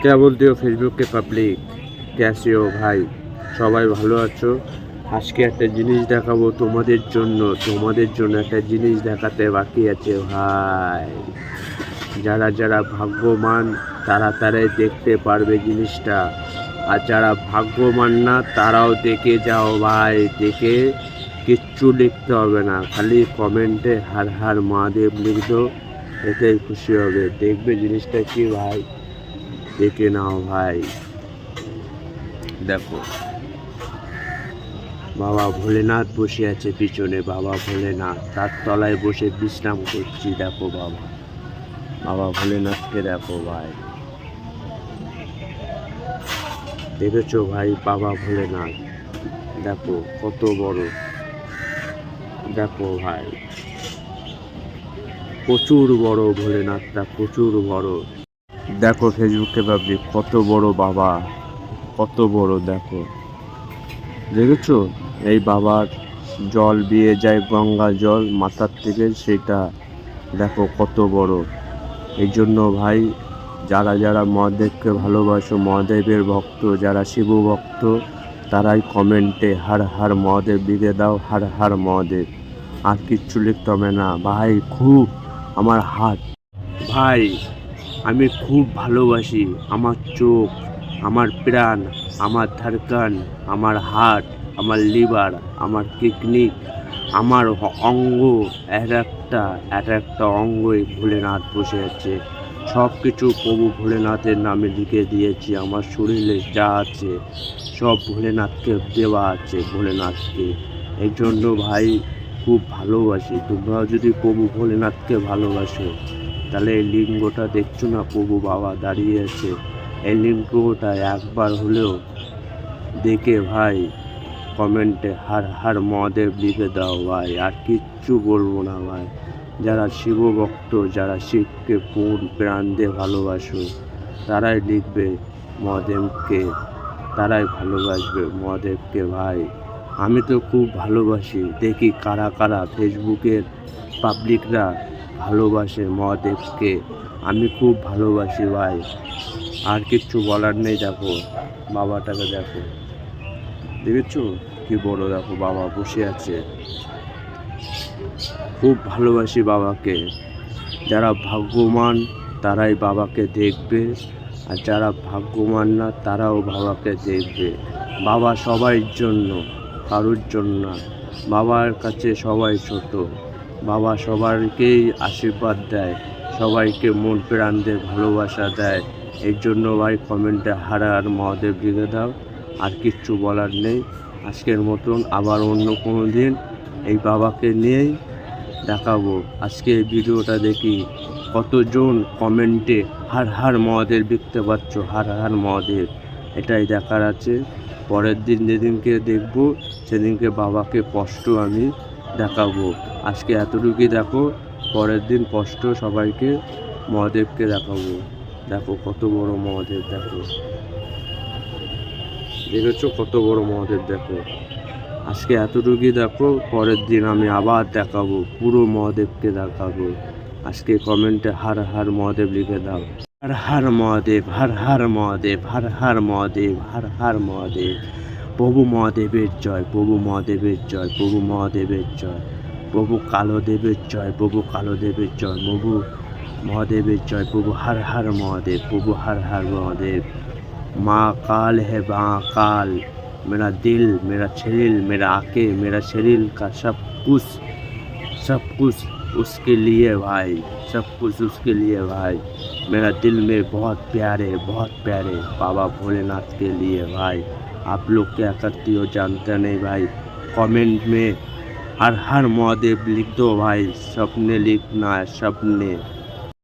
क्या बोलते हो फेसबुक के পাবলিক, कैसे हो ভাই? সবাই ভালো আছো? আজকে একটা জিনিস দেখাবো তোমাদের জন্য একটা জিনিস দেখাতে বাকি আছে ভাই। যারা যারা ভাগ্যবান তারাই দেখতে পারবে জিনিসটা, আর যারা ভাগ্যবান না তারাও দেখে যাও ভাই। দেখে কিচ্ছু লিখতে হবে না, খালি কমেন্টে হার হার মহাদেব লিখ দো, এতেই খুশি হবে। দেখবে জিনিসটা কি ভাই, দেখে নাও ভাই। দেখো বাবা ভোলেনাথ বসে আছে পিছনে, বাবা ভোলেনাথ তার তলায় বসে বিশ্রাম করছি। দেখো বাবা ভোলেনাথকে দেখো ভাই, দেখেছো ভাই বাবা ভোলেনাথ? দেখো কত বড়, দেখো ভাই প্রচুর বড় ভোলেনাথটা, প্রচুর বড়। দেখো ফেসবুকে পাবলিক কত বড় বাবা, কত বড়। দেখেছো এই বাবার জল বিয়ে যায়, গঙ্গা জল মাথার থেকে, সেটা দেখো কত বড়। এই জন্য ভাই যারা যারা মহাদেবকে ভালোবাসো, মহাদেবের ভক্ত, যারা শিব ভক্ত, তারাই কমেন্টে হার হার মহাদেব লিখে দাও, হার হার মহাদেব। আর কিচ্ছু লিখতে হবে না ভাই। খুব আমার হাত ভাই, আমি খুব ভালোবাসি। আমার চোখ, আমার প্রাণ, আমার ধড়কন, আমার হার্ট, আমার লিভার, আমার কিডনি, আমার অঙ্গ, এক একটা অঙ্গই ভোলেনাথ বসে আছে। সব কিছু প্রভু ভোলেনাথের নামে লিখে দিয়েছি। আমার শরীরে যা আছে সব ভোলেনাথকে দেওয়া আছে, ভোলেনাথকে। এই জন্য ভাই খুব ভালোবাসি। তোমরাও যদি প্রভু ভোলেনাথকে ভালোবাসো, তাহলে এই লিঙ্গটা দেখছো না, প্রভু বাবা দাঁড়িয়ে আছে, এই লিঙ্গটা একবার হলেও দেখে ভাই কমেন্টে হার হার মহাদেব লিখে দাও ভাই। আর কিচ্ছু বলবো না ভাই। যারা শিব ভক্ত, যারা শিবকে প্রাণ দিয়ে ভালোবাসো, তারাই লিখবে মহাদেবকে, তারাই ভালোবাসবে মহাদেবকে ভাই। আমি তো খুব ভালোবাসি, দেখি কারা কারা ফেসবুকের পাবলিকরা ভালোবাসে মহাদেবকে। আমি খুব ভালোবাসি ভাই। আর কিচ্ছু বলার নেই। দেখো বাবাটাকে দেখো, দেখেছো কি বড়? দেখো বাবা বসে আছে। খুব ভালোবাসি বাবাকে। যারা ভাগ্যবান তারাই বাবাকে দেখবে, আর যারা ভাগ্যবান না তারাও বাবাকে দেখবে। বাবা সবার জন্য, কারোর জন্য না। বাবার কাছে সবাই ছোট। বাবা সবাইকেই আশীর্বাদ দেয়, সবাইকে মন প্রাণ দিয়ে ভালোবাসা দেয়। এই জন্য ভাই কমেন্টে হার হার মহাদেব লিখে দাও। আর কিচ্ছু বলার নেই। আজকের মতন আবার অন্য কোনো দিন এই বাবাকে নিয়েই দেখাবো। আজকে এই ভিডিওটা দেখি কতজন কমেন্টে হার হার মহাদেব লিখতে পারছো, হার হার মহাদেব, এটাই দেখার আছে। পরের দিন যেদিনকে দেখবো সেদিনকে বাবাকে স্পষ্ট আমি দেখাবো। আজকে এতটুকুই দেখো, পরের দিন স্পষ্ট সবাইকে মহাদেবকে দেখাবো। দেখো কত বড় মহাদেব, দেখেছো কত বড় মহাদেব? দেখো আজকে এতটুকুই দেখো, পরের দিন আমি আবার দেখাবো, পুরো মহাদেবকে দেখাবো। আজকে কমেন্টে হার হার মহাদেব লিখে দাও। হর হর মহাদেব, হর হর মহাদেব, হর হর মহাদেব, হর হর মহাদেব। প্রভু মহাদেবের জয়, প্রভু মহাদেবের জয়, প্রভু মহাদেবের জয়, প্রভু কালদেবের জয়, প্রভু কালদেবের জয়, প্রভু মহাদেবের জয়, প্রভু হর হর মহাদেব, প্রভু হর হর মহাদেব। माँ काल है महाकाल, मेरा दिल, मेरा शरीर, मेरा आंखें, मेरा शरीर का सब कुछ उसके लिए भाई, सब कुछ उसके लिए भाई। मेरा दिल में बहुत प्यारे बाबा भोलेनाथ के लिए भाई। आप लोग क्या करती हो जानते नहीं भाई। कमेंट में हर हर महादेव लिख दो भाई, सबने लिखना है, सबने।